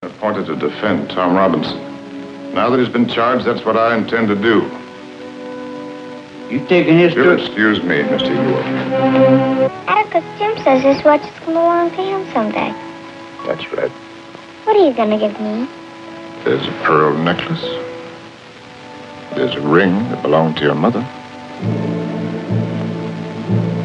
Appointed to defend Tom Robinson. Now that he's been charged, that's what I intend to do. You taking his You'll excuse me, Mr. Ewell. Atticus, Jim says his watch is going to belong to him someday. That's right. What are you going to give me? There's a pearl necklace. There's a ring that belonged to your mother.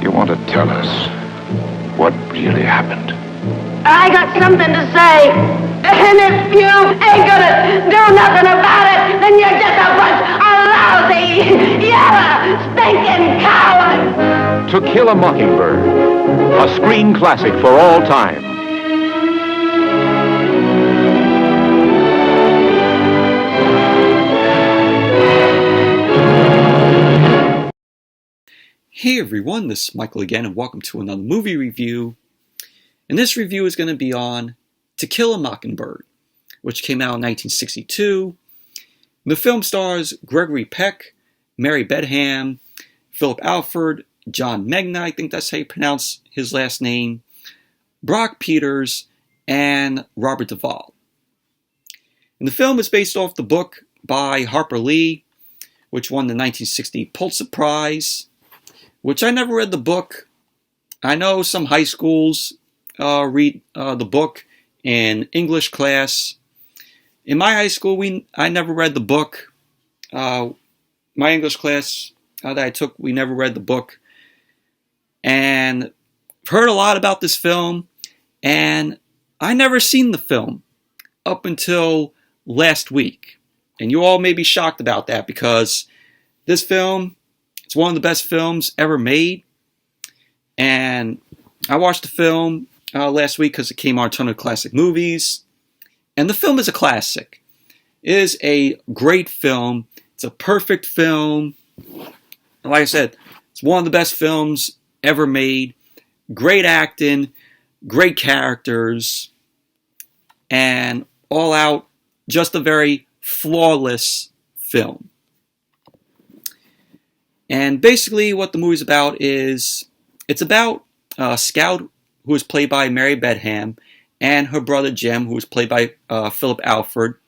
You want to tell us what really happened? I got something to say, and if you ain't gonna do nothing about it, then you're just a bunch of lousy, yellow, stinking cowards! To Kill a Mockingbird, a screen classic for all time. Hey everyone, this is Michael again, and welcome to another movie review. And this review is going to be on To Kill a Mockingbird, which came out in 1962. The film stars Gregory Peck, Mary Badham, Philip Alford, John Megna, I think that's how you pronounce his last name, Brock Peters, and Robert Duvall. And the film is based off the book by Harper Lee, which won the 1960 Pulitzer Prize, which I never read the book. I know some high schools read the book in English class. In my high school, I never read the book. My English class that I took, we never read the book. And I've heard a lot about this film, and I never seen the film up until last week. And you all may be shocked about that, because this film, it's one of the best films ever made. And I watched the film last week because it came on Turner Classic Movies. And the film is a classic. It is a great film. It's a perfect film. And like I said, it's one of the best films ever made. Great acting, great characters, and all out, just a very flawless film. And basically what the movie's about is, it's about Scout, who is played by Mary Badham, and her brother Jem, who is played by Philip Alford.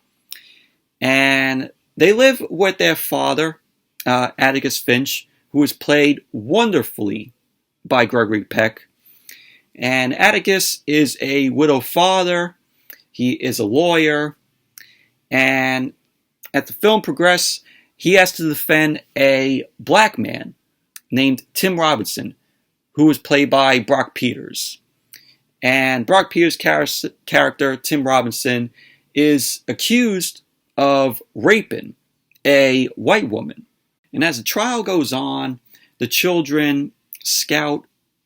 And they live with their father, Atticus Finch, who is played wonderfully by Gregory Peck. And Atticus is a widow father. He is a lawyer. And as the film progresses, he has to defend a black man named Tim Robinson, who is played by Brock Peters. And Brock Peters' character, Tim Robinson, is accused of raping a white woman. And as the trial goes on, the children, Scout,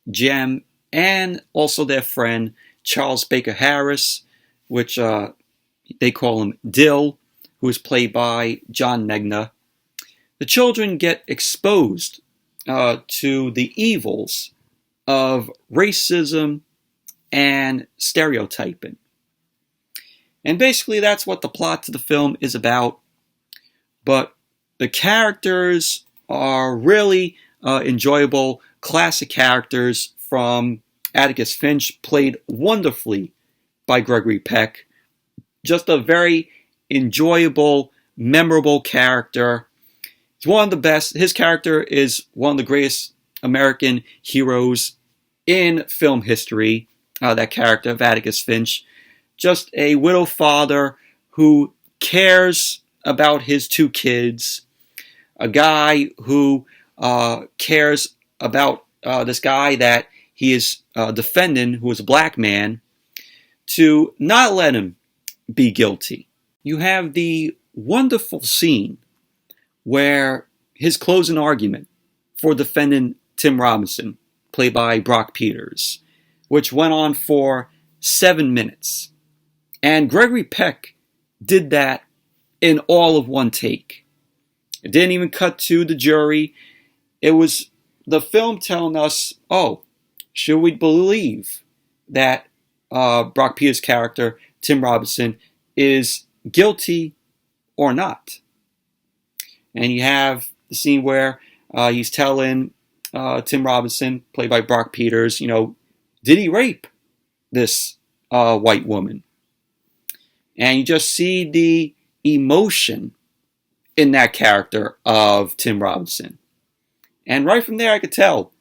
Jem, and also their friend, Charles Baker Harris, which they call him Dill, who is played by John Megna. The children get exposed to the evils of racism and stereotyping. And basically that's what the plot to the film is about. But the characters are really enjoyable, classic characters from Atticus Finch, played wonderfully by Gregory Peck. Just a very enjoyable, memorable character. He's one of the best. His character is one of the greatest American heroes in film history. That character of Atticus Finch. Just a widow father who cares about his two kids. A guy who cares about this guy that he is defending, who is a black man, to not let him be guilty. You have the wonderful scene where his closing argument for defending Tim Robinson, played by Brock Peters, which went on for 7 minutes. And Gregory Peck did that in all of one take. It didn't even cut to the jury. It was the film telling us, oh, should we believe that Brock Peters' character, Tim Robinson, is guilty or not? And you have the scene where he's telling Tim Robinson, played by Brock Peters, did he rape this white woman? And you just see the emotion in that character of Tim Robinson. And right from there, I could tell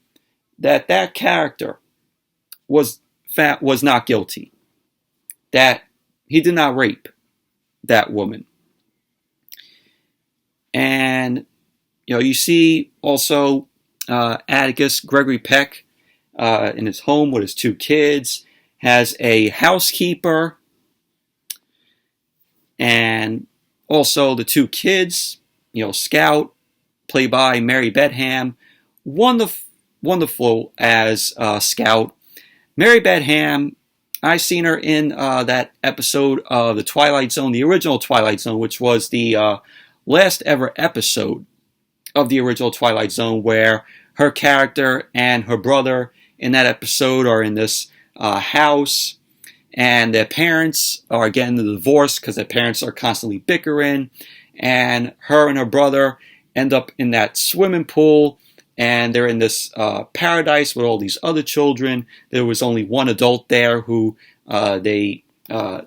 that that character was not guilty. That he did not rape that woman. And you see also Atticus, Gregory Peck, in his home with his 2 kids, has a housekeeper, and also the 2 kids, Scout, played by Mary Badham, wonderful as Scout. Mary Badham, I seen her in that episode of The Twilight Zone, the original Twilight Zone, which was the last ever episode of the original Twilight Zone, where her character and her brother in that episode are in this house, and their parents are getting the divorce because their parents are constantly bickering, and her and her brother end up in that swimming pool, and they're in this paradise with all these other children. There was only one adult there who they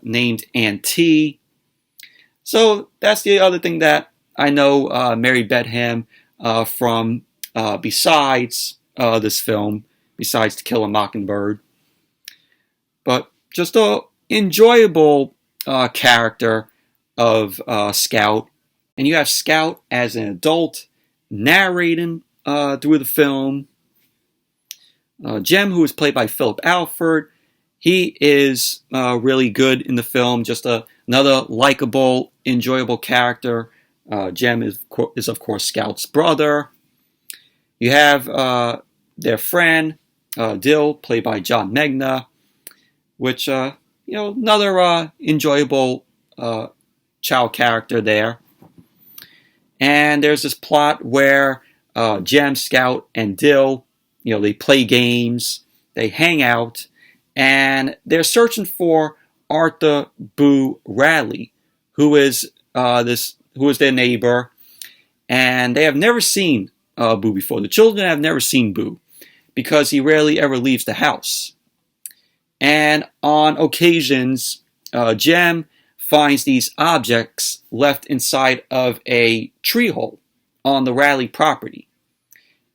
named Auntie. So that's the other thing that I know Mary Badham from besides this film, besides To Kill a Mockingbird. But just a enjoyable character of Scout. And you have Scout as an adult narrating through the film. Jem, who is played by Philip Alford, he is really good in the film. Just another likable, enjoyable character. Jem is of course Scout's brother. You have their friend Dill, played by John Megna, which another enjoyable child character there. And there's this plot where Jem, Scout, and Dill, they play games, they hang out, and they're searching for Arthur Boo Radley, who is their neighbor, and they have never seen Boo before. The children have never seen Boo because he rarely ever leaves the house. And on occasions, Jem finds these objects left inside of a tree hole on the Radley property.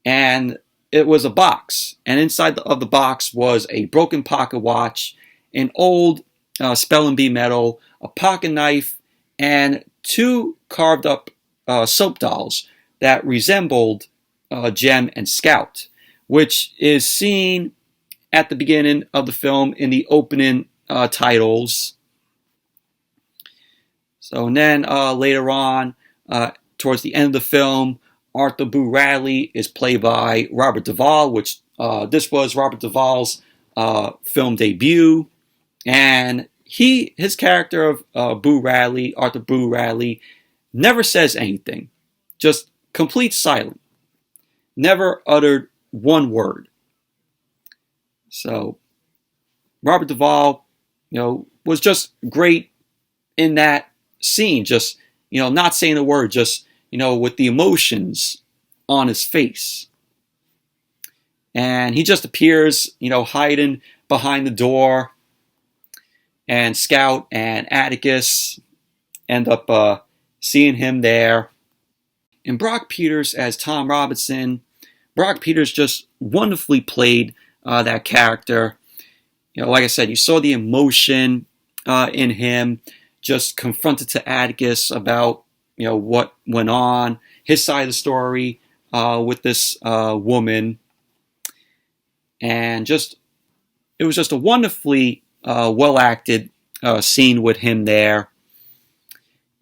And it was a box. And inside of the box was a broken pocket watch, an old spelling bee medal, a pocket knife, and 2 carved up soap dolls that resembled Jem and Scout, which is seen at the beginning of the film in the opening titles. So and then later on, towards the end of the film, Arthur Boo Radley is played by Robert Duvall, which this was Robert Duvall's film debut. And his character of Arthur Boo Radley, never says anything. Just complete silence. Never uttered one word. So Robert Duvall, was just great in that scene. Just, not saying a word, just, with the emotions on his face. And he just appears, hiding behind the door. And Scout and Atticus end up seeing him there. And Brock Peters as Tom Robinson. Brock Peters just wonderfully played that character. Like I said, you saw the emotion in him, just confronted to Atticus about what went on, his side of the story with this woman, and it was just a wonderfully well acted scene with him there.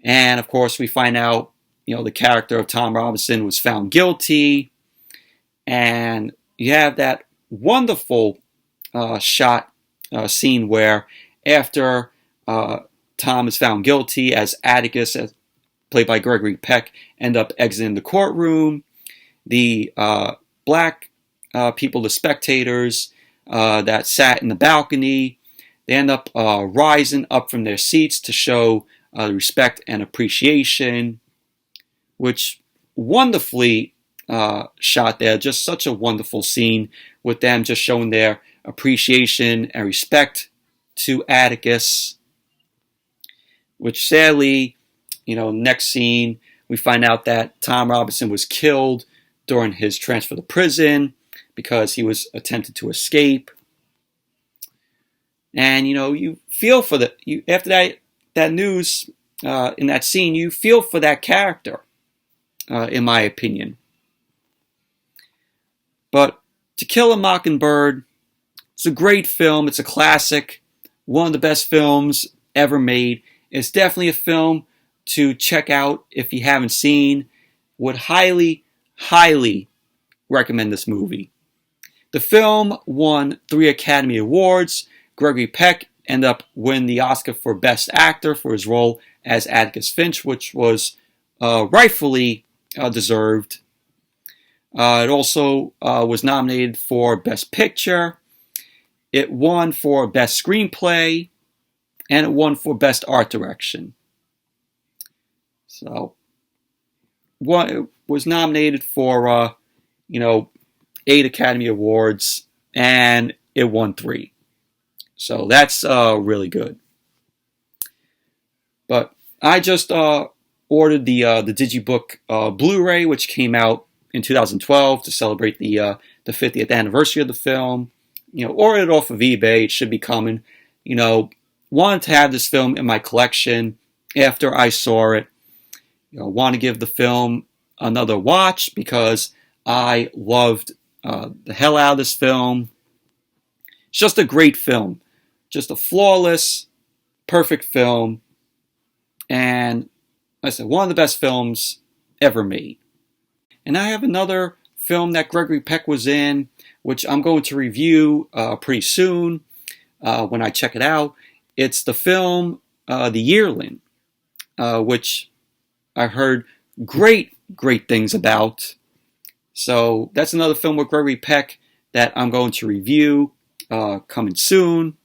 And of course, we find out the character of Tom Robinson was found guilty, and you have that wonderful shot scene where after Tom is found guilty, as Atticus, played by Gregory Peck, end up exiting the courtroom, the black people, the spectators that sat in the balcony, they end up rising up from their seats to show respect and appreciation, which wonderfully shot there. Just such a wonderful scene with them just showing their appreciation and respect to Atticus. which sadly, next scene, we find out that Tom Robinson was killed during his transfer to prison because he was attempting to escape. And, you feel for after that news, in that scene, you feel for that character, in my opinion. But To Kill a Mockingbird, it's a great film. It's a classic. One of the best films ever made. It's definitely a film to check out if you haven't seen. Would highly, highly recommend this movie. The film won 3 Academy Awards. Gregory Peck ended up winning the Oscar for Best Actor for his role as Atticus Finch, which was rightfully deserved. It also was nominated for Best Picture. It won for Best Screenplay, and it won for Best Art Direction. So, it was nominated for, 8 Academy Awards, and it won 3. So that's really good. But I just ordered the Digibook Blu-ray, which came out in 2012 to celebrate the 50th anniversary of the film. Ordered it off of eBay. It should be coming. Wanted to have this film in my collection after I saw it. Want to give the film another watch because I loved the hell out of this film. It's just a great film. Just a flawless, perfect film. And like I said, one of the best films ever made. And I have another film that Gregory Peck was in, which I'm going to review pretty soon when I check it out. It's the film The Yearling, which I heard great things about. So that's another film with Gregory Peck that I'm going to review coming soon.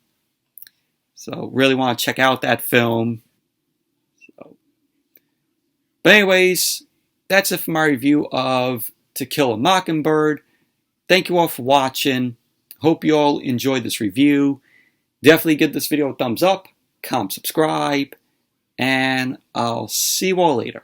So really want to check out that film. But anyways, that's it for my review of To Kill a Mockingbird. Thank you all for watching. Hope you all enjoyed this review. Definitely give this video a thumbs up, comment, subscribe, and I'll see you all later.